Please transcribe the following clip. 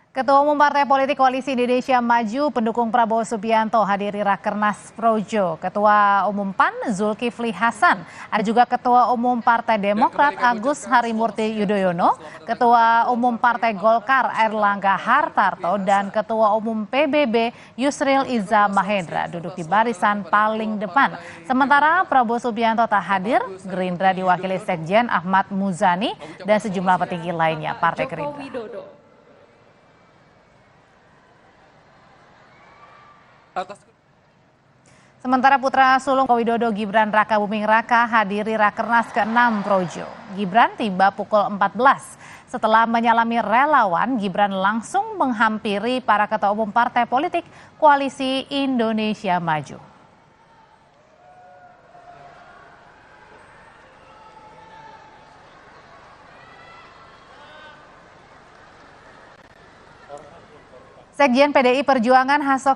Ketua Umum Partai Politik Koalisi Indonesia Maju pendukung Prabowo Subianto hadiri Rakernas Projo. Ketua Umum PAN Zulkifli Hasan, ada juga Ketua Umum Partai Demokrat Agus Harimurti Yudhoyono, Ketua Umum Partai Golkar Airlangga Hartarto, dan Ketua Umum PBB Yusril Iza Mahendra duduk di barisan paling depan. Sementara Prabowo Subianto tak hadir, Gerindra diwakili Sekjen Ahmad Muzani dan sejumlah petinggi lainnya Partai Gerindra. Sementara putra sulung Joko Widodo Gibran Raka Buming Raka hadiri Rakernas ke-6 Projo. Gibran tiba pukul 14. Setelah menyalami relawan, Gibran langsung menghampiri para ketua umum partai politik Koalisi Indonesia Maju. Sekjen PDI Perjuangan Hasso